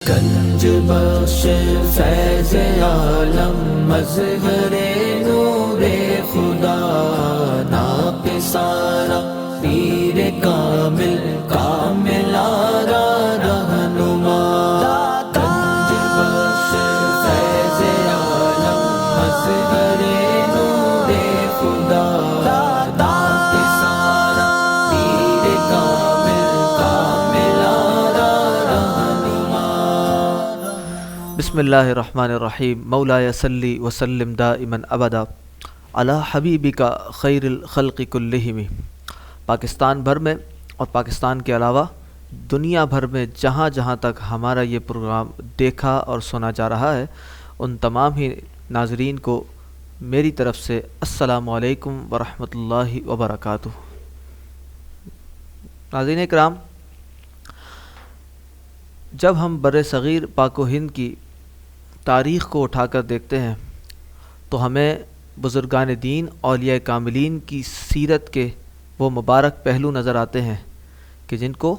گنج بخش فیض عالم مظہر نور خدا ناپ سارا پیر کامل کامل آرا رہنما گنج بخش فیض عالم مظہر نور خدا ناپ سارا پیر کامل کامل آرا رہنما. بسم اللہ الرحمن الرحیم. مولاي صلی وسلم دائما ابدا علی حبیبک خیر الخلق کلہم. پاکستان بھر میں اور پاکستان کے علاوہ دنیا بھر میں جہاں جہاں تک ہمارا یہ پروگرام دیکھا اور سنا جا رہا ہے ان تمام ہی ناظرین کو میری طرف سے السلام علیکم ورحمۃ اللہ وبرکاتہ. ناظرین کرام، جب ہم بر صغیر پاک و ہند کی تاریخ کو اٹھا کر دیکھتے ہیں تو ہمیں بزرگان دین اولیاء کاملین کی سیرت کے وہ مبارک پہلو نظر آتے ہیں کہ جن کو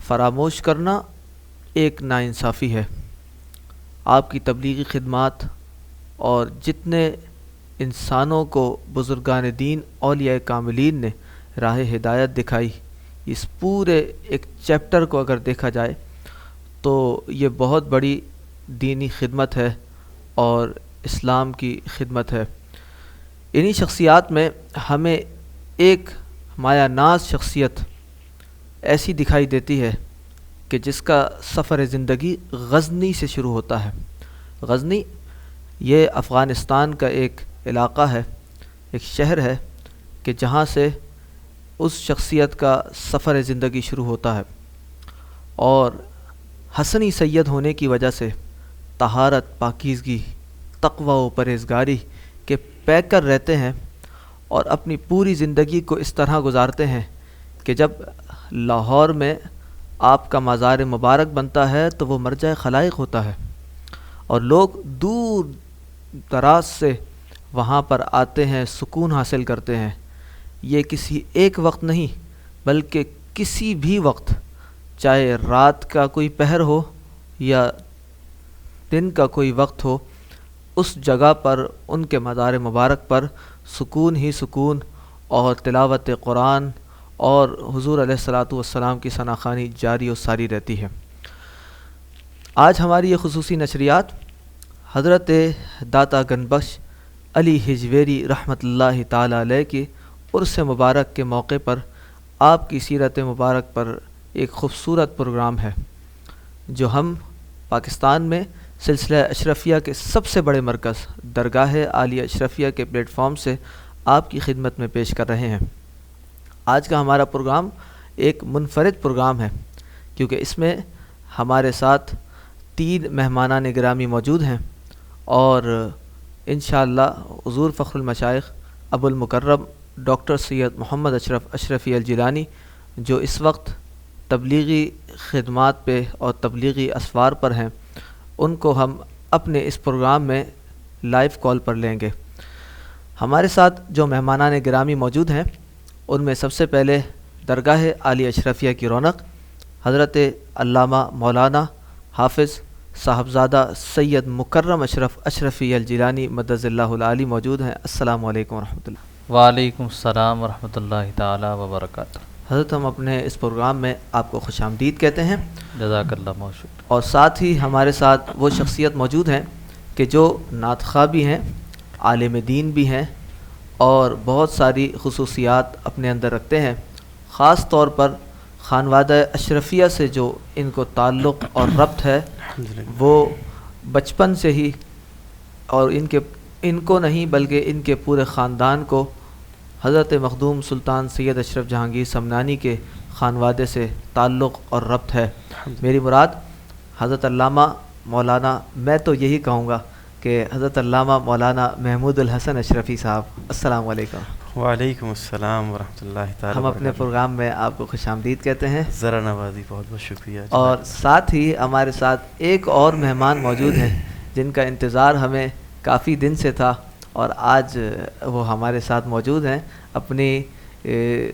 فراموش کرنا ایک ناانصافی ہے. آپ کی تبلیغی خدمات اور جتنے انسانوں کو بزرگان دین اولیاء کاملین نے راہ ہدایت دکھائی، اس پورے ایک چیپٹر کو اگر دیکھا جائے تو یہ بہت بڑی دینی خدمت ہے اور اسلام کی خدمت ہے. انہی شخصیات میں ہمیں ایک مایا ناز شخصیت ایسی دکھائی دیتی ہے کہ جس کا سفر زندگی غزنی سے شروع ہوتا ہے. غزنی یہ افغانستان کا ایک علاقہ ہے، ایک شہر ہے کہ جہاں سے اس شخصیت کا سفر زندگی شروع ہوتا ہے، اور حسنی سید ہونے کی وجہ سے طہارت، پاکیزگی، تقوی و پرہیزگاری کے پیکر رہتے ہیں اور اپنی پوری زندگی کو اس طرح گزارتے ہیں کہ جب لاہور میں آپ کا مزار مبارک بنتا ہے تو وہ مرجع خلائق ہوتا ہے اور لوگ دور دراز سے وہاں پر آتے ہیں، سکون حاصل کرتے ہیں. یہ کسی ایک وقت نہیں بلکہ کسی بھی وقت، چاہے رات کا کوئی پہر ہو یا دن کا کوئی وقت ہو، اس جگہ پر ان کے مزار مبارک پر سکون ہی سکون اور تلاوت قرآن اور حضور علیہ الصلاۃ والسلام کی ثناخوانی جاری و ساری رہتی ہے. آج ہماری یہ خصوصی نشریات حضرت داتا گنبخش علی ہجویری رحمۃ اللہ تعالی علیہ کی عرس مبارک کے موقع پر آپ کی سیرت مبارک پر ایک خوبصورت پروگرام ہے جو ہم پاکستان میں سلسلہ اشرفیہ کے سب سے بڑے مرکز درگاہ عالیہ اشرفیہ کے پلیٹ فارم سے آپ کی خدمت میں پیش کر رہے ہیں. آج کا ہمارا پروگرام ایک منفرد پروگرام ہے کیونکہ اس میں ہمارے ساتھ 3 مہمانان گرامی موجود ہیں اور انشاءاللہ حضور فخر المشائخ ابو المکرم ڈاکٹر سید محمد اشرف اشرفی الجیلانی جو اس وقت تبلیغی خدمات پہ اور تبلیغی اسفار پر ہیں، ان کو ہم اپنے اس پروگرام میں لائیو کال پر لیں گے. ہمارے ساتھ جو مہمانان گرامی موجود ہیں ان میں سب سے پہلے درگاہ عالیہ اشرفیہ کی رونق حضرت علامہ مولانا حافظ صاحبزادہ سید مکرم اشرف اشرفی الجیلانی مدد اللہ العالی موجود ہیں. السلام علیکم ورحمۃ اللہ. وعلیکم السلام ورحمۃ اللہ تعالی وبرکاتہ. حضرت ہم اپنے اس پروگرام میں آپ کو خوش آمدید کہتے ہیں. جزاک اللہ بہت شکریہ. اور ساتھ ہی ہمارے ساتھ وہ شخصیت موجود ہیں کہ جو نعت خواہ بھی ہیں، عالم دین بھی ہیں اور بہت ساری خصوصیات اپنے اندر رکھتے ہیں. خاص طور پر خانوادہ اشرفیہ سے جو ان کو تعلق اور ربط ہے وہ بچپن سے ہی، اور ان کو نہیں بلکہ ان کے پورے خاندان کو حضرت مخدوم سلطان سید اشرف جہانگیر سمنانی کے خانوادے سے تعلق اور ربط ہے. میری مراد حضرت علامہ مولانا، میں تو یہی کہوں گا کہ حضرت علامہ مولانا محمود الحسن اشرفی صاحب. السلام علیکم. وعلیکم السلام ورحمۃ اللہ تعالیٰ. ہم اپنے پروگرام میں آپ کو خوش آمدید کہتے ہیں. ذرا نوازی، بہت بہت شکریہ. اور ساتھ ہی ہمارے ساتھ ایک اور مہمان موجود ہیں جن کا انتظار ہمیں کافی دن سے تھا اور آج وہ ہمارے ساتھ موجود ہیں. اپنی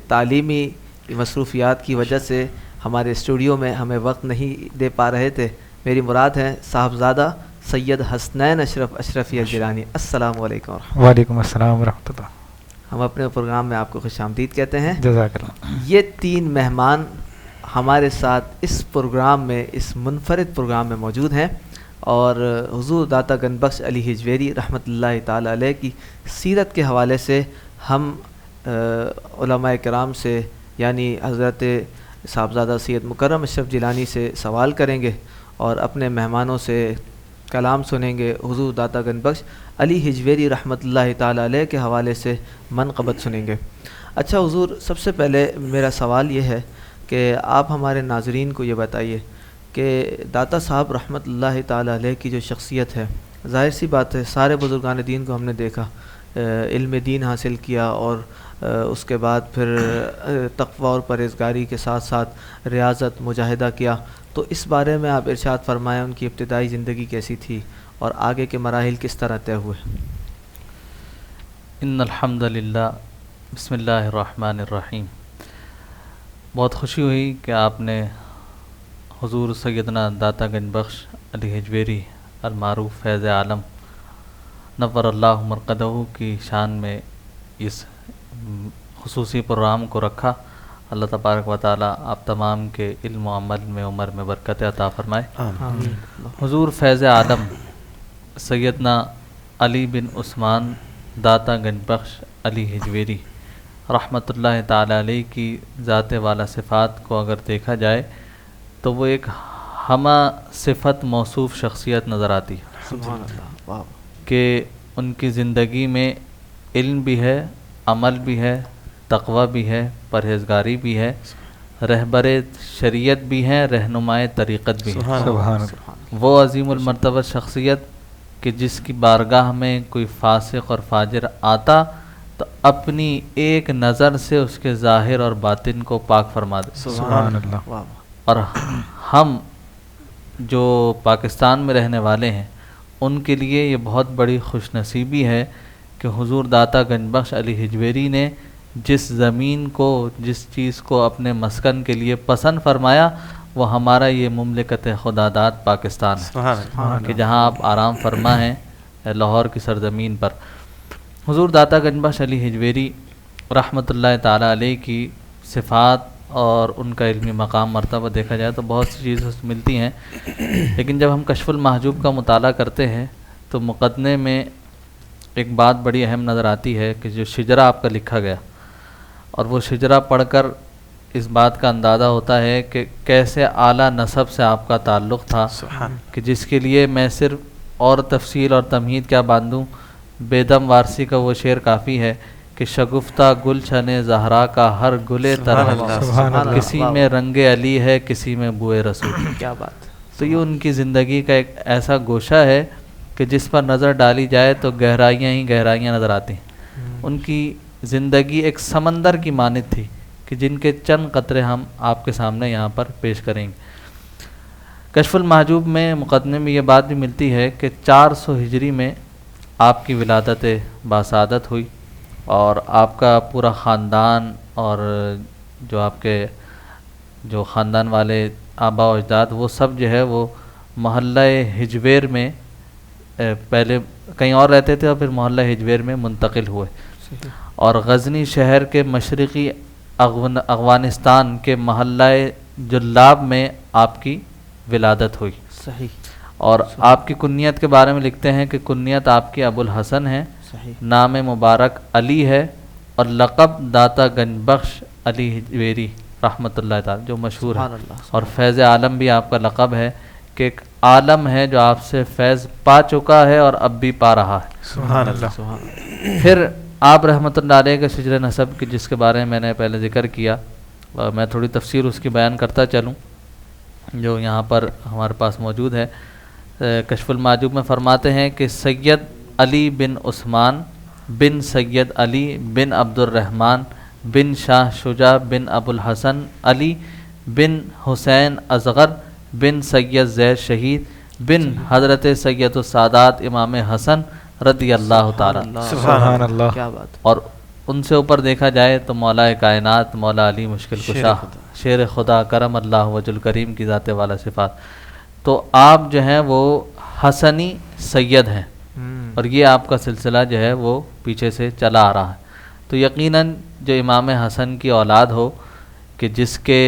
تعلیمی مصروفیات کی وجہ سے ہمارے اسٹوڈیو میں ہمیں وقت نہیں دے پا رہے تھے. میری مراد ہیں صاحبزادہ سید حسنین اشرف اشرفی الجیلانی۔ السلام علیکم ورحمۃ وعلیکم السلام ورحمۃ اللہ۔ اللہ۔ ہم اپنے پروگرام میں آپ کو خوش آمدید کہتے ہیں۔ جزاک اللہ۔ یہ 3 مہمان ہمارے ساتھ اس پروگرام میں، اس منفرد پروگرام میں موجود ہیں، اور حضور داتا گنج بخش علی ہجویری رحمۃ اللہ تعالی علیہ کی سیرت کے حوالے سے ہم علماء کرام سے، یعنی حضرت صاحبزادہ سید مکرم اشرف جیلانی سے سوال کریں گے اور اپنے مہمانوں سے کلام سنیں گے، حضور داتا گنج بخش علی ہجویری رحمۃ اللہ تعالی علیہ کے حوالے سے منقبت سنیں گے۔ اچھا حضور، سب سے پہلے میرا سوال یہ ہے کہ آپ ہمارے ناظرین کو یہ بتائیے کہ داتا صاحب رحمۃ اللہ تعالی علیہ کی جو شخصیت ہے، ظاہر سی بات ہے سارے بزرگان دین کو ہم نے دیکھا، علم دین حاصل کیا اور اس کے بعد پھر تقوی اور پرہیزگاری کے ساتھ ساتھ ریاضت مجاہدہ کیا، تو اس بارے میں آپ ارشاد فرمائیں ان کی ابتدائی زندگی کیسی تھی اور آگے کے مراحل کس طرح طے ہوئے؟ ان الحمد للہ، بسم اللہ الرحمن الرحیم۔ بہت خوشی ہوئی کہ آپ نے حضور سیدنا داتا گنج بخش علی ہجویری المعروف فیض عالم نور اللہ مرقدہ کی شان میں اس خصوصی پروگرام کو رکھا۔ اللہ تبارک و تعالیٰ آپ تمام کے علم و عمل میں عمر میں برکت عطا فرمائے۔ آمین۔ حضور فیض عالم سیدنا علی بن عثمان داتا گنج بخش علی ہجویری رحمۃ اللہ تعالی علیہ کی ذات والا صفات کو اگر دیکھا جائے تو وہ ایک ہمہ صفت موصوف شخصیت نظر آتی ہے سبحان اللہ، واہ، کہ ان کی زندگی میں علم بھی ہے، عمل بھی ہے، تقوی بھی ہے، پرہیزگاری بھی ہے، رہبر شریعت بھی ہے، رہنمائے طریقت بھی ہے۔ سبحان اللہ۔ وہ عظیم المرتبہ شخصیت کہ جس کی بارگاہ میں کوئی فاسق اور فاجر آتا تو اپنی ایک نظر سے اس کے ظاہر اور باطن کو پاک فرما دے۔ سبحان اللہ۔ واہ، اور ہم جو پاکستان میں رہنے والے ہیں ان کے لیے یہ بہت بڑی خوش نصیبی ہے کہ حضور داتا گنج بخش علی ہجویری نے جس زمین کو، جس چیز کو اپنے مسکن کے لیے پسند فرمایا وہ ہمارا یہ مملکت خداداد پاکستان ہے، سبحان اللہ۔ کہ جہاں آپ آرام فرما ہیں لاہور کی سرزمین پر۔ حضور داتا گنج بخش علی ہجویری رحمۃ اللہ تعالی علیہ کی صفات اور ان کا علمی مقام مرتبہ دیکھا جائے تو بہت سی چیزیں ملتی ہیں، لیکن جب ہم کشف المحجوب کا مطالعہ کرتے ہیں تو مقدمے میں ایک بات بڑی اہم نظر آتی ہے کہ جو شجرہ آپ کا لکھا گیا، اور وہ شجرہ پڑھ کر اس بات کا اندازہ ہوتا ہے کہ کیسے اعلیٰ نسب سے آپ کا تعلق تھا، کہ جس کے لیے میں صرف اور تفصیل اور تمہید کیا باندھوں، بیدم وارسی کا وہ شعر کافی ہے کہ شگفتہ گلشن زہرا کا ہر گلے طرح سبحان اللہ۔ کسی میں رنگ علی ہے، کسی میں بوئے رسول۔ کیا بات۔ تو یہ ان کی زندگی کا ایک ایسا گوشہ ہے کہ جس پر نظر ڈالی جائے تو گہرائیاں ہی گہرائیاں نظر آتی ہیں۔ ان کی زندگی ایک سمندر کی مانند تھی کہ جن کے چند قطرے ہم آپ کے سامنے یہاں پر پیش کریں گے۔ کشف المحجوب میں مقدمے میں یہ بات بھی ملتی ہے کہ 400 ہجری میں آپ کی ولادت باسعادت ہوئی، اور آپ کا پورا خاندان اور جو آپ کے جو خاندان والے آبا و اجداد وہ سب جو ہے وہ محلہ ہجویر میں پہلے کہیں اور رہتے تھے اور پھر محلہ ہجویر میں منتقل ہوئے، اور غزنی شہر کے مشرقی افغانستان کے محلہ جلاب میں آپ کی ولادت ہوئی۔ صحیح۔ اور آپ کی کنیت کے بارے میں لکھتے ہیں کہ کنیت آپ کی ابو الحسن ہے، صحیح۔ نام مبارک علی ہے، اور لقب داتا گنج بخش علی ہجویری رحمۃ اللہ تعالی جو مشہور ہے، سبحان اللہ۔ اور فیض عالم بھی آپ کا لقب ہے کہ ایک عالم ہے جو آپ سے فیض پا چکا ہے اور اب بھی پا رہا ہے۔ سبحان اللہ۔ سبحان اللہ۔ پھر آپ رحمۃ اللہ علیہ کے شجر نسب کی جس کے بارے میں نے پہلے ذکر کیا، میں تھوڑی تفسیر اس کی بیان کرتا چلوں جو یہاں پر ہمارے پاس موجود ہے۔ کشف المحجوب میں فرماتے ہیں کہ سید علی بن عثمان بن سید علی بن عبد الرحمن بن شاہ شجاع بن ابو الحسن علی بن حسین اصغر بن سید زید شہید بن حضرت سید السادات امام حسن رضی اللہ تعالیٰ۔ سبحان اللہ۔ کیا بات۔ اور ان سے اوپر دیکھا جائے تو مولا کائنات مولا علی مشکل کشا، شیر خدا کرم اللہ وجہ الکریم کی ذات والا صفات۔ تو آپ جو ہیں وہ حسنی سید ہیں، اور یہ آپ کا سلسلہ جو ہے وہ پیچھے سے چلا آ رہا ہے. تو یقیناً جو امام حسن کی اولاد ہو کہ جس کے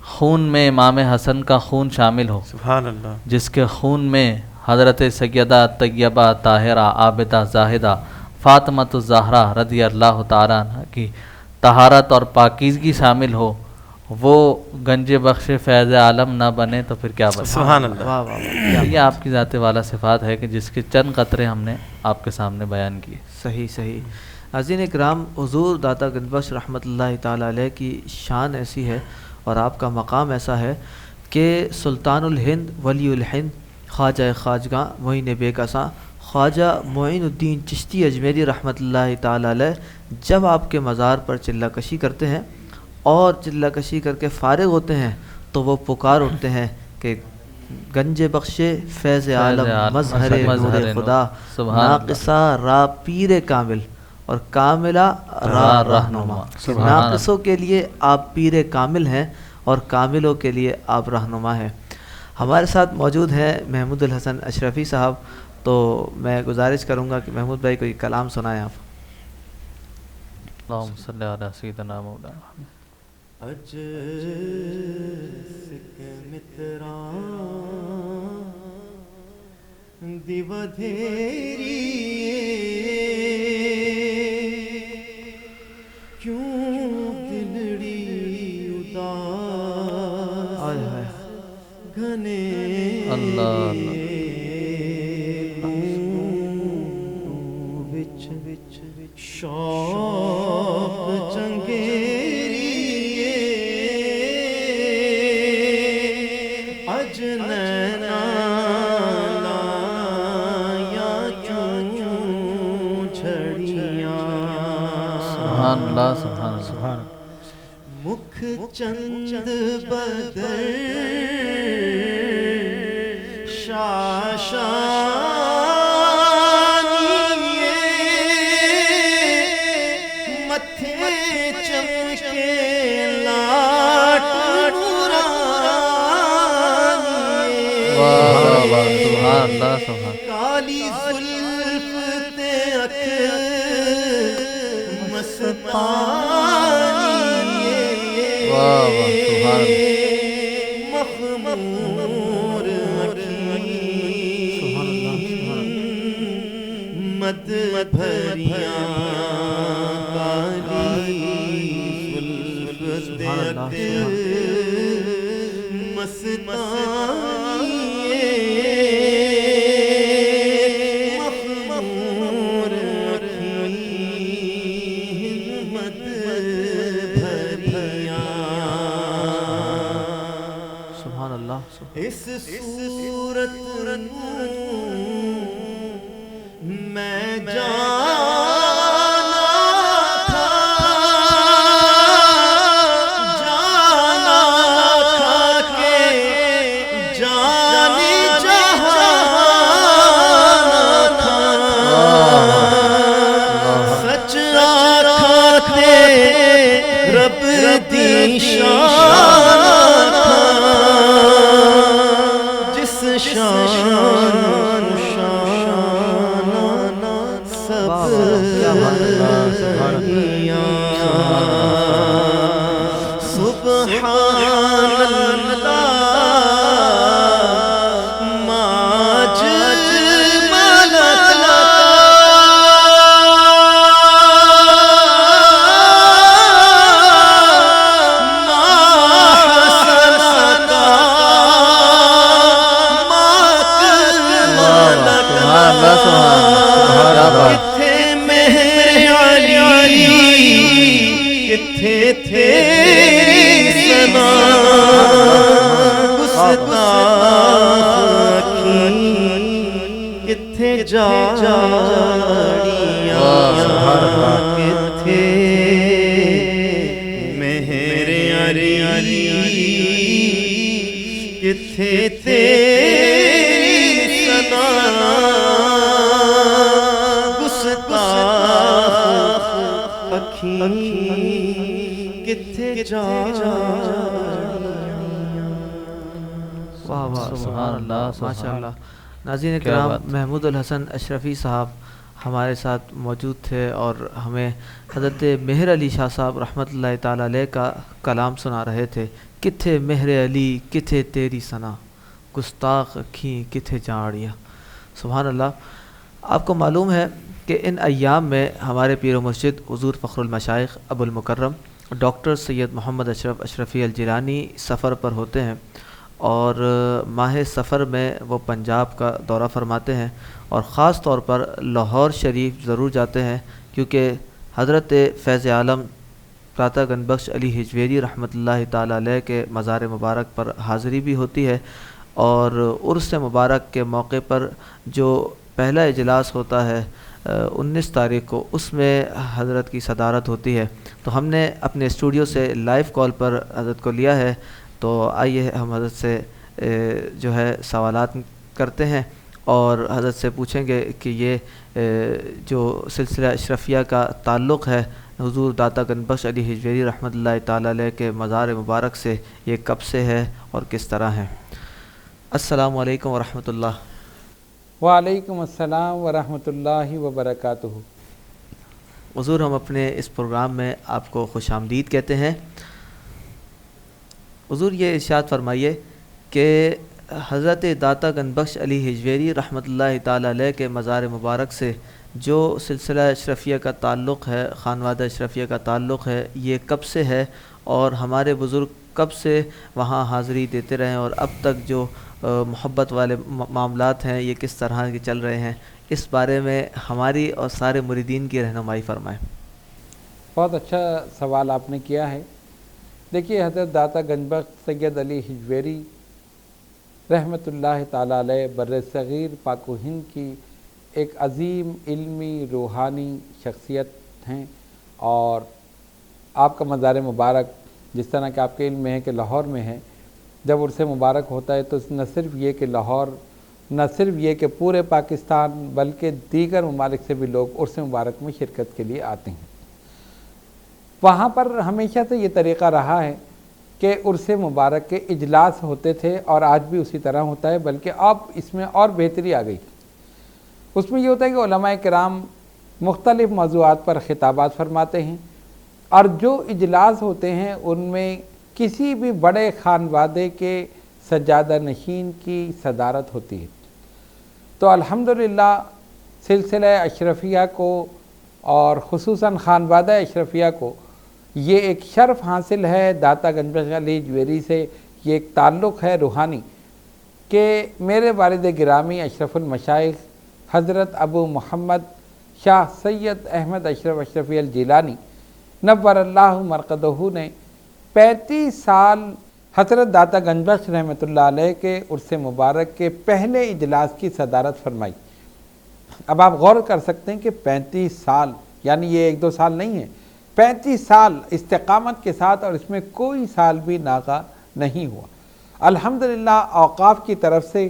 خون میں امام حسن کا خون شامل ہو، سبحان اللہ. جس کے خون میں حضرت سیدہ طیبہ طاہرہ عابدہ زاہدہ فاطمۃ الزہرا رضی اللہ تعالیٰ عنہ کی طہارت اور پاکیزگی شامل ہو، وہ گنج بخش فیض عالم نہ بنے تو پھر کیا بنے. سبحان اللہ. واہ واہ واہ. یہ آپ کی ذات والا صفات ہے کہ جس کے چند قطرے ہم نے آپ کے سامنے بیان کیے. صحیح صحیح. ناظرین اکرام، حضور داتا گنج بخش رحمۃ اللہ تعالیٰ علیہ کی شان ایسی ہے اور آپ کا مقام ایسا ہے کہ سلطان الہند ولی الہند خواجہ خواجگاں معین بے کساں خواجہ معین الدین چشتی اجمیری رحمۃ اللہ تعالیٰ علیہ جب آپ کے مزار پر چلہ کشی کرتے ہیں اور چلہ کشی کر کے فارغ ہوتے ہیں تو وہ پکار اٹھتے ہیں کہ گنج بخش فیض عالم مظہر نور خدا ناقصہ را پیر کامل اور کاملہ را رہنما. ناقصوں کے لیے آپ پیر کامل ہیں اور کاملوں کے لیے آپ رہنما ہیں. ہمارے ساتھ موجود ہیں محمود الحسن اشرفی صاحب، تو میں گزارش کروں گا کہ محمود بھائی کوئی کلام سنائیں آپ. اللہم صلی علی سیدنا مولانا. اج سک متراں دی ودھیری کیوں دلڑی اداس آئے ہائے. گھنے اللہ وچ شوق چنگیری اج نینا لایا کیوں جھڑیاں. سبحان اللہ سبحان اللہ. سبحان مکھ چند بدر شاشانی متھے چمکے لاٹ نورانی. واہ واہ سبحان اللہ سبحان. کالی زلف تے اکھ مستانی. واہ واہ سبحان اللہ. مخمور مد بھریاں کالی زلف تے اکھ مستانی. مخمور مد بھریاں. سبحان اللہ. اس صورت میں جانا تھا کہ جانی جہانا تھا. سچ آکھتے رب دی شان جس شان سب سبحان اللہ ماج ملتا کتھے مہر علی کتھے تیری ثنا گستاخی کتھے جاڑیاں کتھے مہر علی کتھے تیری ثنا کتھے جا. واہ واہ سبحان اللہ ماشاء اللہ. ناظرین کیا کرام، بات. محمود الحسن اشرفی صاحب ہمارے ساتھ موجود تھے اور ہمیں حضرت مہر علی شاہ صاحب رحمۃ اللہ تعالی علیہ کا کلام سنا رہے تھے. کتھے مہر علی کتھے تیری ثنا، گستاخ اکھیں کتھے جاڑیا. سبحان اللہ. آپ کو معلوم ہے کہ ان ایام میں ہمارے پیر و مرشد حضور فخر المشائخ ابو المکرم ڈاکٹر سید محمد اشرف اشرفی الجیلانی سفر پر ہوتے ہیں، اور ماہ سفر میں وہ پنجاب کا دورہ فرماتے ہیں اور خاص طور پر لاہور شریف ضرور جاتے ہیں، کیونکہ حضرت فیض عالم داتا گنج بخش علی ہجویری رحمۃ اللہ تعالی علیہ کے مزار مبارک پر حاضری بھی ہوتی ہے، اور عرس مبارک کے موقع پر جو پہلا اجلاس ہوتا ہے 19 تاریخ کو، اس میں حضرت کی صدارت ہوتی ہے. تو ہم نے اپنے اسٹوڈیو سے لائیو کال پر حضرت کو لیا ہے، تو آئیے ہم حضرت سے جو ہے سوالات کرتے ہیں اور حضرت سے پوچھیں گے کہ یہ جو سلسلہ اشرفیہ کا تعلق ہے حضور داتا گنج بخش علی ہجویری رحمۃ اللہ تعالی علیہ کے مزار مبارک سے، یہ کب سے ہے اور کس طرح ہے. السلام علیکم ورحمۃ اللہ. وعلیکم السلام ورحمۃ اللہ وبرکاتہ. حضور، ہم اپنے اس پروگرام میں آپ کو خوش آمدید کہتے ہیں. حضور، یہ ارشاد فرمائیے کہ حضرت داتا گنج بخش علی ہجویری رحمۃ اللہ تعالی علیہ کے مزار مبارک سے جو سلسلہ اشرفیہ کا تعلق ہے، خانوادہ اشرفیہ کا تعلق ہے، یہ کب سے ہے اور ہمارے بزرگ کب سے وہاں حاضری دیتے رہے اور اب تک جو محبت والے معاملات ہیں یہ کس طرح کے چل رہے ہیں، اس بارے میں ہماری اور سارے مریدین کی رہنمائی فرمائیں. بہت اچھا سوال آپ نے کیا ہے. دیکھیے، حضرت داتا گنج بخش سید علی ہجویری رحمۃ اللہ تعالی علیہ بر صغیر پاک و ہند کی ایک عظیم علمی روحانی شخصیت ہیں، اور آپ کا مزار مبارک جس طرح کہ آپ کے علم میں ہے کہ لاہور میں ہے. جب عرس مبارک ہوتا ہے تو نہ صرف یہ کہ لاہور، نہ صرف یہ کہ پورے پاکستان، بلکہ دیگر ممالک سے بھی لوگ عرس مبارک میں شرکت کے لیے آتے ہیں. وہاں پر ہمیشہ سے یہ طریقہ رہا ہے کہ عرس مبارک کے اجلاس ہوتے تھے، اور آج بھی اسی طرح ہوتا ہے، بلکہ اب اس میں اور بہتری آ گئی. اس میں یہ ہوتا ہے کہ علماء کرام مختلف موضوعات پر خطابات فرماتے ہیں، اور جو اجلاس ہوتے ہیں ان میں کسی بھی بڑے خانوادے کے سجادہ نشین کی صدارت ہوتی ہے. تو الحمدللہ سلسلہ اشرفیہ کو اور خصوصاً خانوادہ اشرفیہ کو یہ ایک شرف حاصل ہے داتا گنج بخش علی ہجویری سے. یہ ایک تعلق ہے روحانی کہ میرے والد گرامی اشرف المشائخ حضرت ابو محمد شاہ سید احمد اشرف اشرفی الجیلانی نور اللہ مرقدہ نے 35 سال حضرت داتا گنج بخش رحمۃ اللہ علیہ کے عرس مبارک کے پہلے اجلاس کی صدارت فرمائی. اب آپ غور کر سکتے ہیں کہ 35 سال، یعنی یہ 1-2 سال نہیں ہے، 35 سال استقامت کے ساتھ، اور اس میں کوئی سال بھی ناغہ نہیں ہوا. الحمدللہ اوقاف کی طرف سے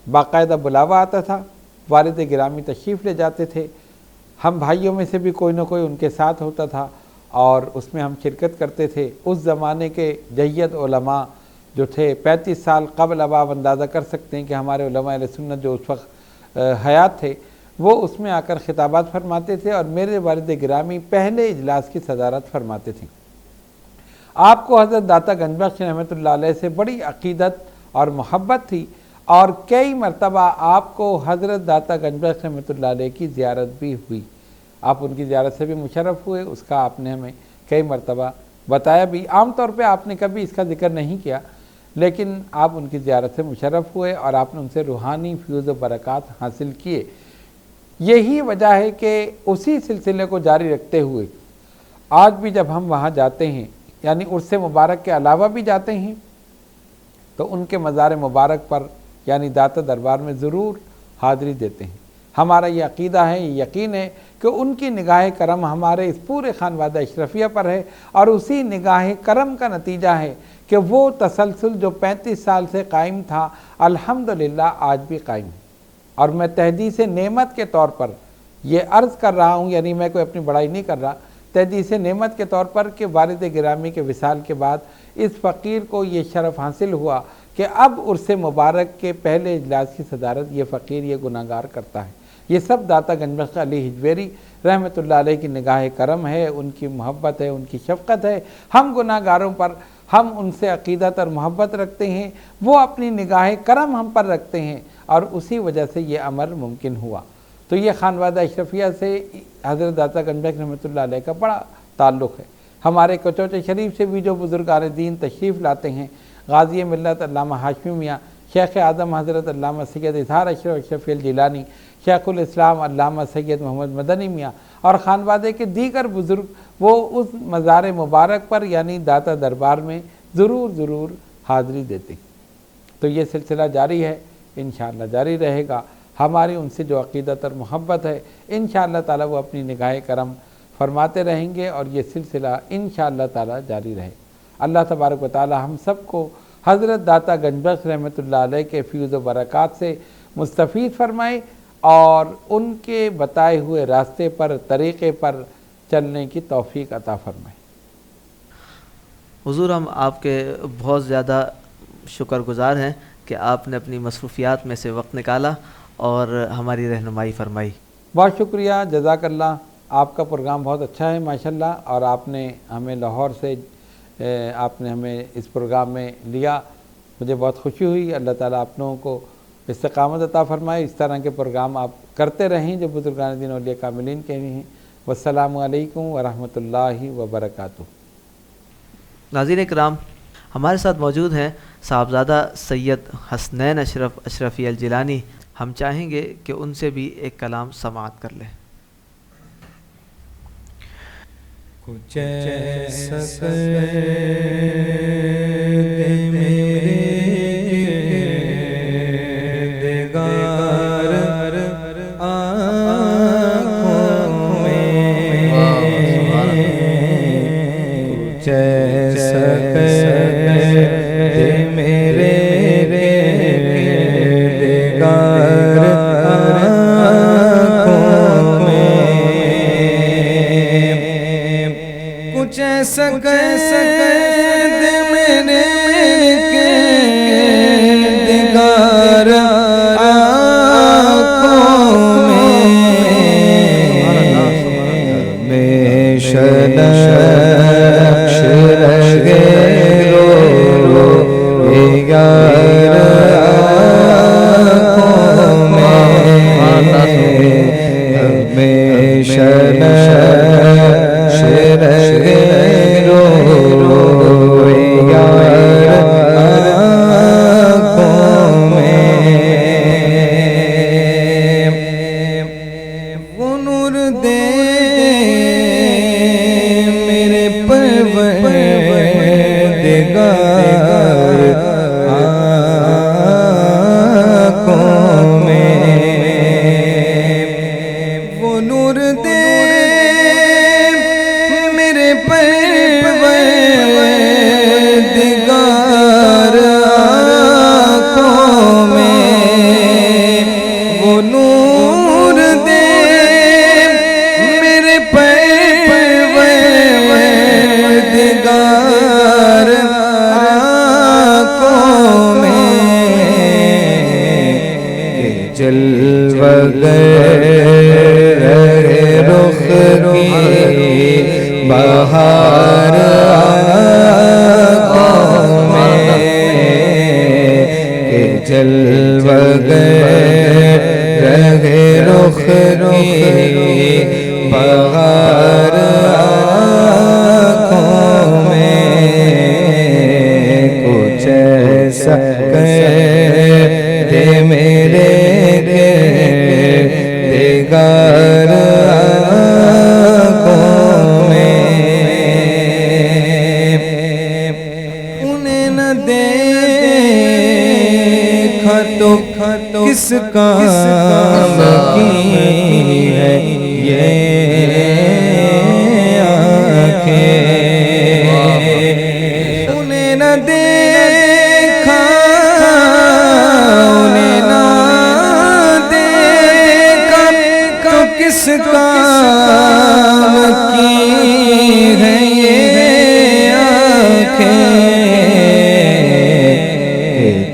باقاعدہ بلاوا آتا تھا، والد گرامی تشریف لے جاتے تھے، ہم بھائیوں میں سے بھی کوئی نہ کوئی ان کے ساتھ ہوتا تھا اور اس میں ہم شرکت کرتے تھے. اس زمانے کے جید علماء جو تھے 35 سال قبل، اب آپ اندازہ کر سکتے ہیں کہ ہمارے علماء اہل سنت جو اس وقت حیات تھے وہ اس میں آ کر خطابات فرماتے تھے، اور میرے والد گرامی پہلے اجلاس کی صدارت فرماتے تھے. آپ کو حضرت داتا گنج بخش رحمۃ اللہ علیہ سے بڑی عقیدت اور محبت تھی، اور کئی مرتبہ آپ کو حضرت داتا گنج بخش رحمۃ اللہ علیہ کی زیارت بھی ہوئی. آپ ان کی زیارت سے بھی مشرف ہوئے، اس کا آپ نے ہمیں کئی مرتبہ بتایا بھی. عام طور پہ آپ نے کبھی اس کا ذکر نہیں کیا، لیکن آپ ان کی زیارت سے مشرف ہوئے اور آپ نے ان سے روحانی فیوز و برکات حاصل کیے. یہی وجہ ہے کہ اسی سلسلے کو جاری رکھتے ہوئے آج بھی جب ہم وہاں جاتے ہیں، یعنی عرس مبارک کے علاوہ بھی جاتے ہیں، تو ان کے مزار مبارک پر یعنی داتا دربار میں ضرور حاضری دیتے ہیں. ہمارا یہ عقیدہ ہے، یہ یقین ہے کہ ان کی نگاہ کرم ہمارے اس پورے خانوادہ اشرفیہ پر ہے، اور اسی نگاہ کرم کا نتیجہ ہے کہ وہ تسلسل جو 35 سال سے قائم تھا الحمدللہ آج بھی قائم ہے. اور میں تحدیث نعمت کے طور پر یہ عرض کر رہا ہوں، یعنی میں کوئی اپنی بڑائی نہیں کر رہا، تحدیث نعمت کے طور پر کہ والد گرامی کے وصال کے بعد اس فقیر کو یہ شرف حاصل ہوا کہ اب عرس مبارک کے پہلے اجلاس کی صدارت یہ فقیر، یہ گناہگار کرتا ہے۔ یہ سب داتا گنج بخش علی ہجویری رحمۃ اللہ علیہ کی نگاہ کرم ہے، ان کی محبت ہے، ان کی شفقت ہے۔ ہم گناہگاروں پر ہم ان سے عقیدت اور محبت رکھتے ہیں، وہ اپنی نگاہ کرم ہم پر رکھتے ہیں، اور اسی وجہ سے یہ امر ممکن ہوا۔ تو یہ خانوادہ اشرفیہ سے حضرت داتا گنج بخش رحمۃ اللہ علیہ کا بڑا تعلق ہے۔ ہمارے کچوچے شریف سے بھی جو بزرگان دین تشریف لاتے ہیں، غازی ملت علامہ ہاشمی میاں، شیخ اعظم حضرت علامہ سید اظہار اشرف اشرفی الجیلانی، شیخ الاسلام علامہ سید محمد مدنی میاں اور خانوادے کے دیگر بزرگ، وہ اس مزار مبارک پر یعنی داتا دربار میں ضرور حاضری دیتے ہیں۔ تو یہ سلسلہ جاری ہے، انشاءاللہ جاری رہے گا۔ ہماری ان سے جو عقیدت اور محبت ہے، انشاءاللہ تعالی وہ اپنی نگاہ کرم فرماتے رہیں گے، اور یہ سلسلہ انشاءاللہ تعالی جاری رہے۔ اللہ تبارک و تعالی ہم سب کو حضرت داتا گنج بخش رحمۃ اللہ علیہ کے فیض و برکات سے مستفید فرمائے، اور ان کے بتائے ہوئے راستے پر، طریقے پر چلنے کی توفیق عطا فرمائے۔ حضور، ہم آپ کے بہت زیادہ شکر گزار ہیں کہ آپ نے اپنی مصروفیات میں سے وقت نکالا اور ہماری رہنمائی فرمائی۔ بہت شکریہ، جزاک اللہ۔ آپ کا پروگرام بہت اچھا ہے ماشاءاللہ، اور آپ نے ہمیں لاہور سے آپ نے ہمیں اس پروگرام میں لیا، مجھے بہت خوشی ہوئی۔ اللہ تعالیٰ آپ لوگوں کو استقامت عطا فرمائے، اس طرح کے پروگرام آپ کرتے رہیں جو بزرگان دین اولیاء کاملین کے ہیں۔ والسلام علیکم ورحمۃ اللہ وبرکاتہ۔ ناظرین اکرام، ہمارے ساتھ موجود ہیں صاحبزادہ سید حسنین اشرف اشرفی الجیلانی۔ ہم چاہیں گے کہ ان سے بھی ایک کلام سماعت کر لیں۔ کچھ ایسا میرے دیدار آنکھوں میں، کچھ ایسا میرے دیدار آنکھوں میں، کچھ ایسا میرے دیدار آنکھوں میں، ہمیشہ نقش رہے رو یار آنکھوں میں، ہمیشہ نقش رہے رو یار آنکھوں میں، وہ نور دے میرے پروردگار آنکھوں میں، وہ نور دے میرے پروردگار آنکھوں میں، وہ نور دے میرے پروردگار آنکھوں میں، کہ جلوہ گر رخ کی بہار آنکھوں میں، کہ جلوہ گر رخ کی بہار آنکھوں میں، کچھ ایسا دے میرے دیدار آنکھوں میں، انہیں نہ دیکھا تو کس کام کی ہے یہ آنکھیں، انہیں نہ دیکھا، انہیں نہ دیکھا تو کس کام کی ہے یہ آنکھیں، کہ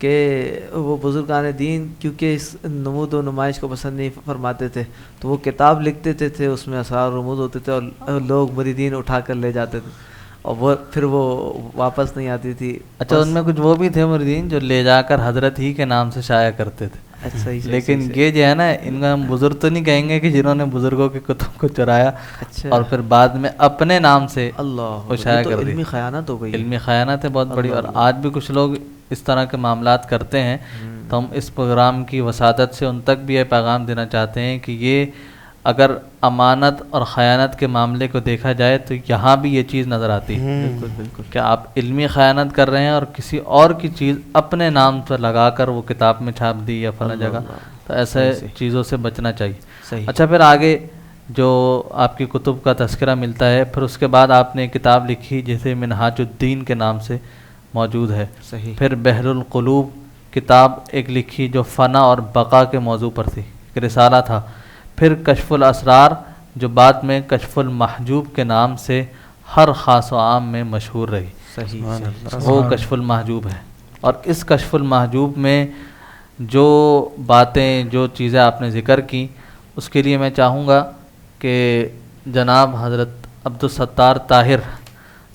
کہ وہ بزرگان دین کیونکہ اس نمود و نمائش کو پسند نہیں فرماتے تھے، تو وہ کتاب لکھتے تھے، اس میں اسرار و رموز ہوتے تھے، اور لوگ مریدین اٹھا کر لے جاتے تھے، اور وہ پھر وہ واپس نہیں آتی تھی۔ اچھا، ان میں کچھ وہ بھی تھے مریدین جو لے جا کر حضرت ہی کے نام سے شائع کرتے تھے، لیکن یہ جو ہے نا، ان کا ہم بزرگ تو نہیں کہیں گے کہ جنہوں نے بزرگوں کی کتب کو چرایا اور پھر بعد میں اپنے نام سے اللہ شائع کر دی۔ علمی خیانت ہو گئی، علمی خیانت ہے بہت بڑی، اور آج بھی کچھ لوگ اس طرح کے معاملات کرتے ہیں۔ تو ہم اس پروگرام کی وساطت سے ان تک بھی یہ پیغام دینا چاہتے ہیں کہ یہ اگر امانت اور خیانت کے معاملے کو دیکھا جائے تو یہاں بھی یہ چیز نظر آتی ہے، بالکل بالکل، کہ آپ علمی خیانت کر رہے ہیں اور کسی اور کی چیز اپنے نام پر لگا کر وہ کتاب میں چھاپ دی یا فلاں جگہ، تو ایسے چیزوں سے بچنا چاہیے۔ صحیح۔ اچھا، پھر آگے جو آپ کی کتب کا تذکرہ ملتا ہے، پھر اس کے بعد آپ نے ایک کتاب لکھی جسے منہاج الدین کے نام سے موجود ہے، صحیح، پھر بحر القلوب کتاب ایک لکھی جو فنا اور بقا کے موضوع پر تھی، ایک رسالہ تھا، پھر کشف الاسرار جو بعد میں کشف المحجوب کے نام سے ہر خاص و عام میں مشہور رہی، صحیح، وہ کشف المحجوب ہے۔ اور اس کشف المحجوب میں جو باتیں، جو چیزیں آپ نے ذکر کی، اس کے لیے میں چاہوں گا کہ جناب حضرت عبدالستار طاہر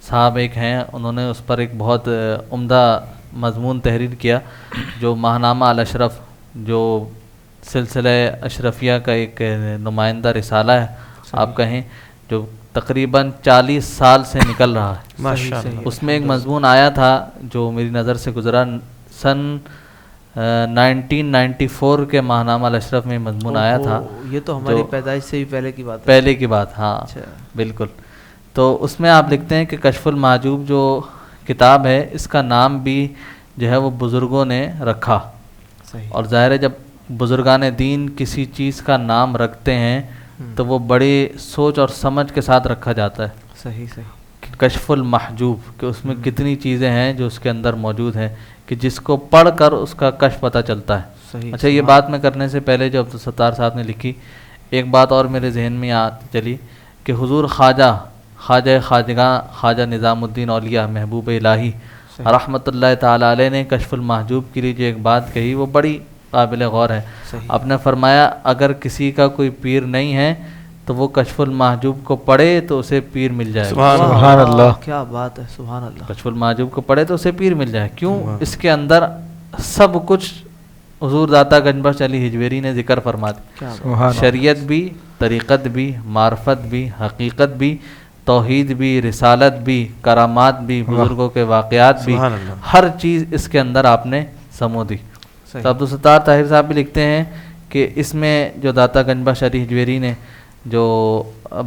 صاحب ایک ہیں، انہوں نے اس پر ایک بہت عمدہ مضمون تحریر کیا جو ماہنامہ الاشرف، جو سلسلہ اشرفیہ کا ایک نمائندہ رسالہ ہے آپ کہیں، جو تقریباً 40 سال سے نکل رہا ہے۔ ماشاءاللہ۔ اس میں ایک مضمون آیا تھا جو میری نظر سے گزرا سن 1994 کے ماہنامہ الاشرف میں مضمون آیا تھا، یہ تو ہماری پیدائش سے بھی پہلے کی بات ہے، پہلے کی بات، ہاں بالکل۔ تو اس میں آپ لکھتے ہیں کہ کشف المحجوب جو کتاب ہے، اس کا نام بھی جو ہے وہ بزرگوں نے رکھا، اور ظاہر ہے جب بزرگان دین کسی چیز کا نام رکھتے ہیں تو وہ بڑی سوچ اور سمجھ کے ساتھ رکھا جاتا ہے۔ صحیح صحیح، کشف المحجوب کہ اس میں کتنی چیزیں ہیں جو اس کے اندر موجود ہیں کہ جس کو پڑھ کر اس کا کشف پتہ چلتا ہے۔ صحیح۔ اچھا، یہ بات میں کرنے سے پہلے جو عبدالستار صاحب نے لکھی، ایک بات اور میرے ذہن میں آتی چلی کہ حضور خواجہ خواجگاں خواجہ نظام الدین اولیاء محبوب الہی رحمۃ اللہ تعالیٰ علیہ نے کشف المحجوب کے لیے جو ایک بات کہی وہ بڑی قابل غور ہے۔ آپ نے فرمایا اگر کسی کا کوئی پیر نہیں ہے تو وہ کشف المحجوب کو پڑھے تو اسے پیر مل جائے گا۔ سبحان اللہ، کیا بات ہے، سبحان اللہ۔ کشف المحجوب کو پڑھے تو اسے پیر مل جائے، کیوں؟ اس کے اندر سب کچھ حضور داتا گنج بخش علی ہجویری نے ذکر فرما دی، شریعت بھی، طریقت بھی، معرفت بھی، حقیقت بھی، توحید بھی، رسالت بھی، کرامات بھی، بزرگوں کے واقعات بھی، ہر چیز اس کے اندر آپ نے سمو دی۔ تو عبدالستار طاہر صاحب بھی لکھتے ہیں کہ اس میں جو داتا گنج بخش علی ہجویری نے جو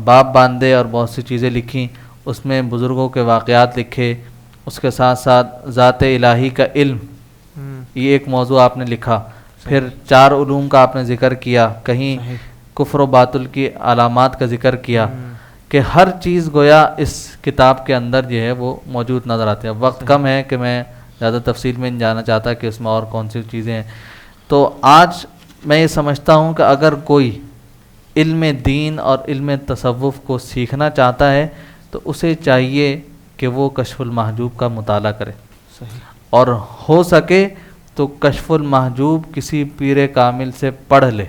باب باندھے اور بہت سی چیزیں لکھیں، اس میں بزرگوں کے واقعات لکھے، اس کے ساتھ ساتھ ذات الہی کا علم، یہ ایک موضوع آپ نے لکھا، پھر 4 علوم کا آپ نے ذکر کیا، کہیں کفر و باطل کی علامات کا ذکر کیا، کہ ہر چیز گویا اس کتاب کے اندر جو ہے وہ موجود نظر آتے ہیں۔ وقت کم ہے کہ میں زیادہ تفصیل میں نہیں جانا چاہتا کہ اس میں اور کون سی چیزیں ہیں۔ تو آج میں یہ سمجھتا ہوں کہ اگر کوئی علم دین اور علم تصوف کو سیکھنا چاہتا ہے تو اسے چاہیے کہ وہ کشف المحجوب کا مطالعہ کرے، اور ہو سکے تو کشف المحجوب کسی پیر کامل سے پڑھ لے۔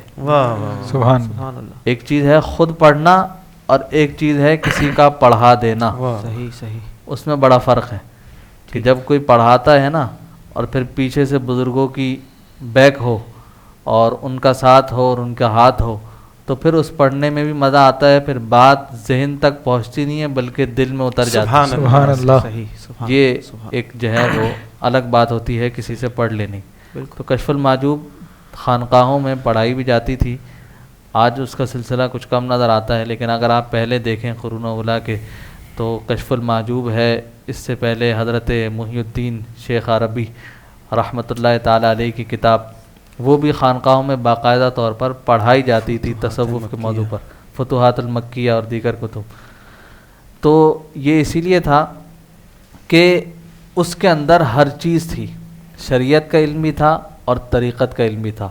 سبحان اللہ۔ ایک چیز ہے خود پڑھنا اور ایک چیز ہے کسی کا پڑھا دینا، صحیح صحیح، اس میں بڑا فرق ہے کہ جب کوئی پڑھاتا ہے نا اور پھر پیچھے سے بزرگوں کی بیک ہو اور ان کا ساتھ ہو اور ان کا ہاتھ ہو تو پھر اس پڑھنے میں بھی مزہ آتا ہے، پھر بات ذہن تک پہنچتی نہیں ہے بلکہ دل میں اتر جاتی ہے۔ سبحان اللہ، یہ ایک جو ہے وہ الگ بات ہوتی ہے کسی سے پڑھ لینی۔ تو کشف المحجوب خانقاہوں میں پڑھائی بھی جاتی تھی، آج اس کا سلسلہ کچھ کم نظر آتا ہے، لیکن اگر آپ پہلے دیکھیں قرون اولیٰ کے تو کشف المحجوب ہے، اس سے پہلے حضرت محی الدین شیخ عربی رحمۃ اللہ تعالیٰ علیہ کی کتاب، وہ بھی خانقاہوں میں باقاعدہ طور پر پڑھائی جاتی تھی تصوف کے موضوع پر، فتوحات المکیہ اور دیگر کتب۔ تو یہ اسی لیے تھا کہ اس کے اندر ہر چیز تھی، شریعت کا علم بھی تھا اور طریقت کا علم بھی تھا،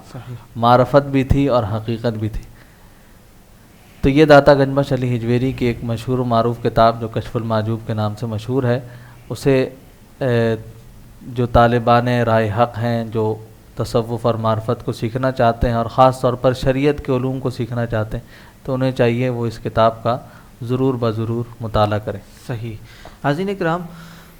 معرفت بھی تھی اور حقیقت بھی تھی۔ تو یہ داتا گنج بخش علی ہجویری کی ایک مشہور و معروف کتاب جو کشف المحجوب کے نام سے مشہور ہے، اسے جو طالبان رائے حق ہیں، جو تصوف اور معرفت کو سیکھنا چاہتے ہیں اور خاص طور پر شریعت کے علوم کو سیکھنا چاہتے ہیں، تو انہیں چاہیے وہ اس کتاب کا ضرور بضرور مطالعہ کریں۔ صحیح۔ حاضرین کرام،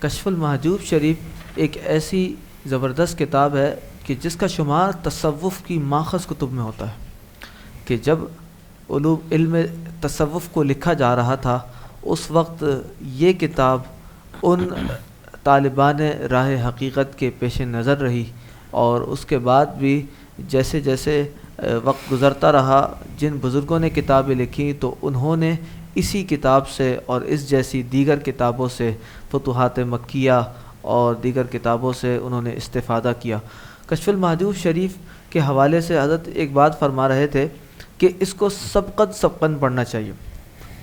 کشف المحجوب شریف ایک ایسی زبردست کتاب ہے کہ جس کا شمار تصوف کی ماخذ کتب میں ہوتا ہے، کہ جب علم تصوف کو لکھا جا رہا تھا اس وقت یہ کتاب ان طالبان راہ حقیقت کے پیش نظر رہی، اور اس کے بعد بھی جیسے جیسے وقت گزرتا رہا، جن بزرگوں نے کتابیں لکھی تو انہوں نے اسی کتاب سے اور اس جیسی دیگر کتابوں سے، فتوحات مکیہ اور دیگر کتابوں سے انہوں نے استفادہ کیا۔ کشف المحجوب شریف کے حوالے سے حضرت ایک بات فرما رہے تھے کہ اس کو سبقاً پڑھنا چاہیے،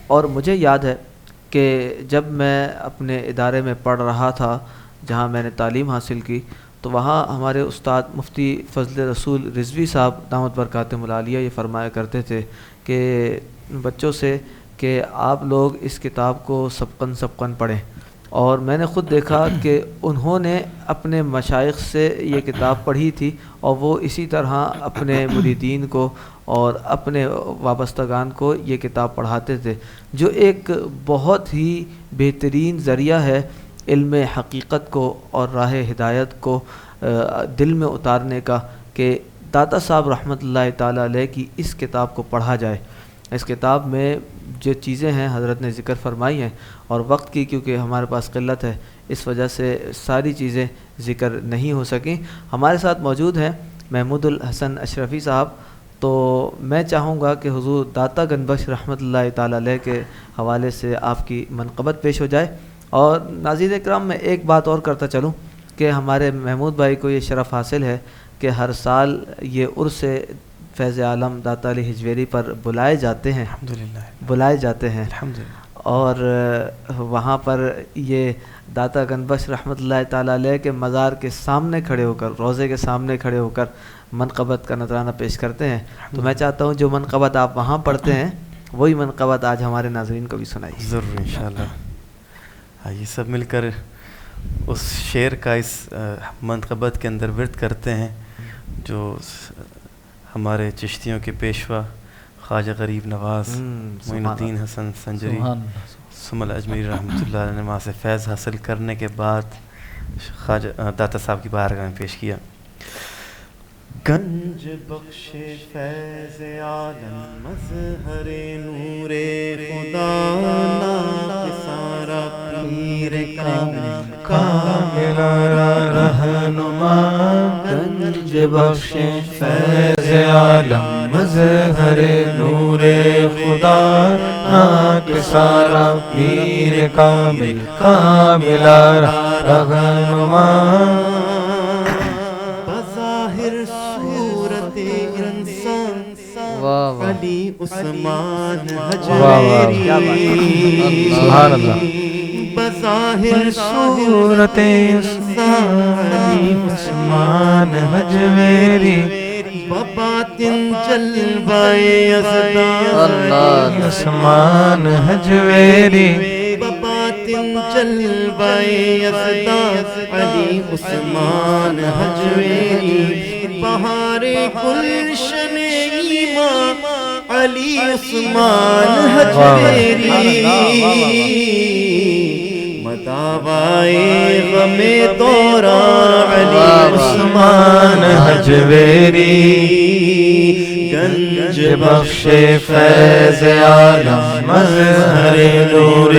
اور مجھے یاد ہے کہ جب میں اپنے ادارے میں پڑھ رہا تھا جہاں میں نے تعلیم حاصل کی، تو وہاں ہمارے استاد مفتی فضل رسول رضوی صاحب دامت برکاتہم العالیہ یہ فرمایا کرتے تھے کہ بچوں سے کہ آپ لوگ اس کتاب کو سبقاً پڑھیں، اور میں نے خود دیکھا کہ انہوں نے اپنے مشائخ سے یہ کتاب پڑھی تھی، اور وہ اسی طرح اپنے مریدین کو اور اپنے وابستگان کو یہ کتاب پڑھاتے تھے، جو ایک بہت ہی بہترین ذریعہ ہے علم حقیقت کو اور راہ ہدایت کو دل میں اتارنے کا، کہ داتا صاحب رحمۃ اللہ تعالیٰ علیہ کی اس کتاب کو پڑھا جائے۔ اس کتاب میں جو چیزیں ہیں حضرت نے ذکر فرمائی ہیں، اور وقت کی کیونکہ ہمارے پاس قلت ہے اس وجہ سے ساری چیزیں ذکر نہیں ہو سکیں۔ ہمارے ساتھ موجود ہیں محمود الحسن اشرفی صاحب، تو میں چاہوں گا کہ حضور داتا گنج بخش رحمۃ اللہ تعالیٰ علیہ کے حوالے سے آپ کی منقبت پیش ہو جائے۔ اور ناظرین اکرام، میں ایک بات اور کرتا چلوں کہ ہمارے محمود بھائی کو یہ شرف حاصل ہے کہ ہر سال یہ عرس فیض عالم داتا علی حجویری پر بلائے جاتے ہیں، اور وہاں پر یہ داتا گنج بخش رحمۃ اللہ تعالیٰ علیہ کے مزار کے سامنے کھڑے ہو کر، روضے کے سامنے کھڑے ہو کر منقبت کا نذرانہ پیش کرتے ہیں۔ تو میں چاہتا ہوں جو منقبت آپ وہاں پڑھتے ہیں وہی منقبت آج ہمارے ناظرین کو بھی سنائیے۔ ضرور انشاءاللہ۔ آئیے سب مل کر اس شعر کا اس منقبت کے اندر ورد کرتے ہیں جو ہمارے چشتیوں کے پیشوا خواجہ غریب نواز معین الدین حسن سنجری سمل اجمیری رحمۃ اللہ علیہ نے وہاں سے فیض حاصل کرنے کے بعد خواجہ داتا صاحب کی بارگاہ میں پیش کیا۔ گنج بخش فیض عالم مظہر نور خدا نام سارا پیر کامل رہنما، گنج بخش فیض عالم مظہر نور خدا ناک سارا پیر کامل رہنما، علی عثمان حجویری، سبحان اللہ، بظاہر صورت علی عثمان حجویری، بباطن جلوہ یزدان عثمان حجویری، بباطن جلوہ یزدان علی عثمان حجویری، بہار گلشن ایمان علی عثمان حجویری، مداوائے غم دوران علی عثمان حجویری، گنج بخش فیض عالم مظہر نور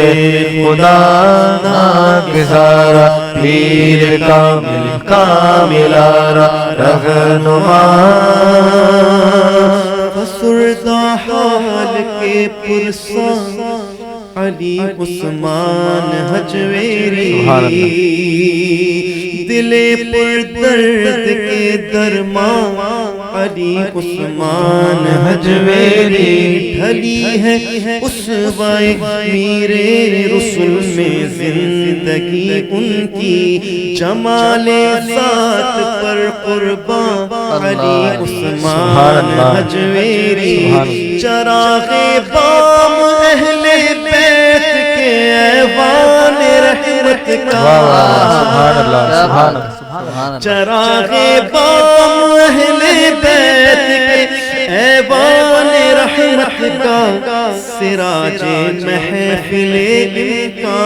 خدا ناک سارا پیر کامل رہنما، فسردہ حال کے پرسان علی عثمان حجویری، دل پر درد کے درمان علی عثمان حجویری، ڈھلی ہے اسوائے میرے رسول میں زندگی ان کی، جمال ذات پر قربان علی عثمان حجویری، چراغ بام اہل بیت کے ایوان رحمت کا، سبحان اللہ، سبحان اللہ۔ چراغ بام اہل بیت کے ایوان رحمت کا سراج محفل کا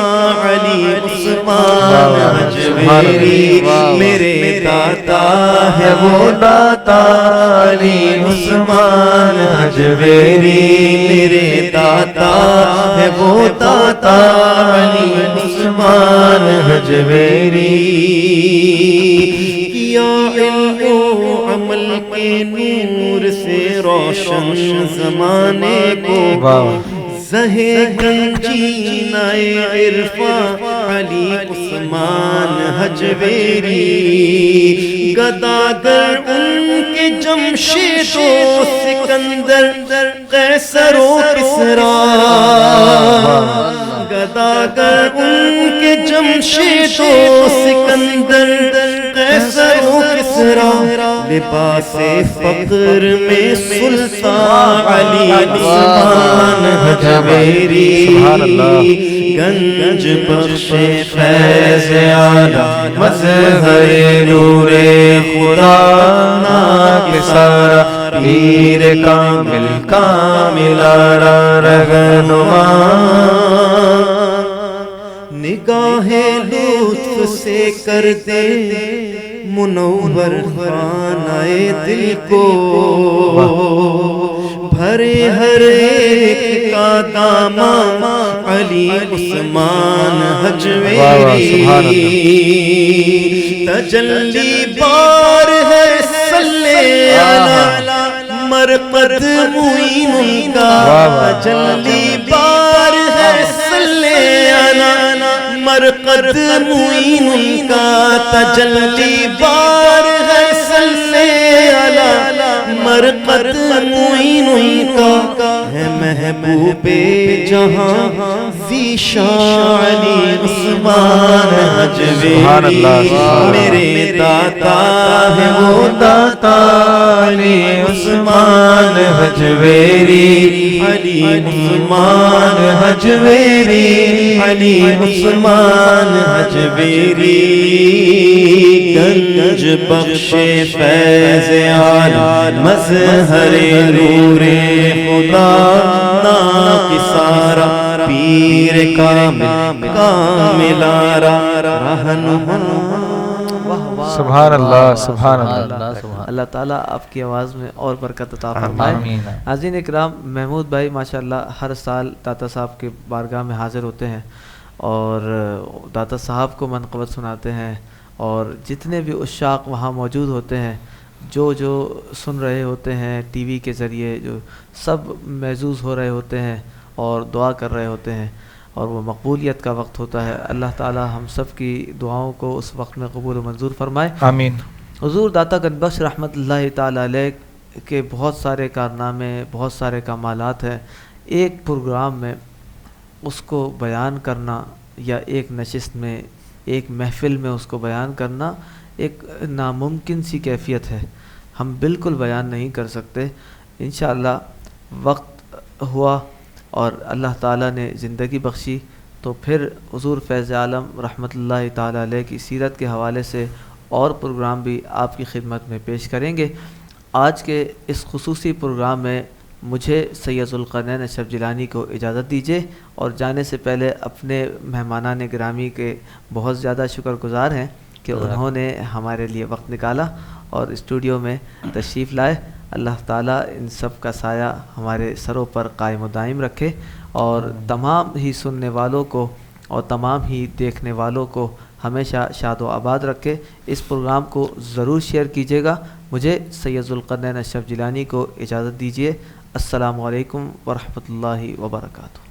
علی عثمان حجویری میرے داتا ہے وہ داتا علی عثمان حجویری میرے داتا ہے وہ داتا علی عثمان حجویری کیا علم و عمل کے نور سے روشن زمانے کو زہے گنجینہ عرفان علی عثمان حجویری گداگر ان کے جمشید و سکندر قیصر و کسریٰ گداگر ان کے جمشید و سکندر قیصر و کسریٰ لباس فقر میں سلطان علی عثمان حجویری گنج بخش فیض اعلی مظہر نور خدا ناکسارا پیر کامل کامل آرا رہنما نگاہ لطف سے کر دے منور خانہ دل کو بھرے ہر ایک کا دامن علی عثمان حجویری تجلی بار ہے صلی علی مرقد معین کا تجلی بار ہے صلی علی مرقد معین کا تجلی بار ہے صلی علی مرقد معین کا ہے محبوب جہاں ذیشان علی عثمان حجویری میرے داتا ہے وہ داتا علی عثمان حجویری علی عثمان حجویری علی عثمان حجویری گنج بخش فیض اعلی مظہر نور خدا ناکسارا پیر کامل کامل آرا رہنما سبحان اللہ سبحان اللہ اللہ تعالیٰ آپ کی آواز میں اور برکت عطا فرمائے. ناظرین اکرام، محمود بھائی ماشاءاللہ ہر سال داتا صاحب کے بارگاہ میں حاضر ہوتے ہیں اور داتا صاحب کو منقبت سناتے ہیں، اور جتنے بھی عشاق وہاں موجود ہوتے ہیں جو سن رہے ہوتے ہیں ٹی وی کے ذریعے، جو سب محظوظ ہو رہے ہوتے ہیں اور دعا کر رہے ہوتے ہیں، اور وہ مقبولیت کا وقت ہوتا ہے. اللہ تعالی ہم سب کی دعاؤں کو اس وقت میں قبول و منظور فرمائے، آمین. حضور داتا گنج بخش رحمۃ اللہ تعالی علیہ کے بہت سارے کارنامے، بہت سارے کمالات ہیں. ایک پروگرام میں اس کو بیان کرنا یا ایک نشست میں، ایک محفل میں اس کو بیان کرنا ایک ناممکن سی کیفیت ہے. ہم بالکل بیان نہیں کر سکتے. انشاءاللہ وقت ہوا اور اللہ تعالیٰ نے زندگی بخشی تو پھر حضور فیض عالم رحمۃ اللہ تعالی علیہ کی سیرت کے حوالے سے اور پروگرام بھی آپ کی خدمت میں پیش کریں گے. آج کے اس خصوصی پروگرام میں مجھے سید ذوالقرنین اشرف جیلانی کو اجازت دیجیے، اور جانے سے پہلے اپنے مہمانان گرامی کے بہت زیادہ شکر گزار ہیں کہ انہوں نے ہمارے لیے وقت نکالا اور اسٹوڈیو میں تشریف لائے. اللہ تعالیٰ ان سب کا سایہ ہمارے سروں پر قائم و دائم رکھے، اور تمام ہی سننے والوں کو اور تمام ہی دیکھنے والوں کو ہمیشہ شاد و آباد رکھے. اس پروگرام کو ضرور شیئر کیجیے گا. مجھے سید ذوالقرنین اشرف جیلانی کو اجازت دیجیے. السلام علیکم ورحمۃ اللہ وبرکاتہ.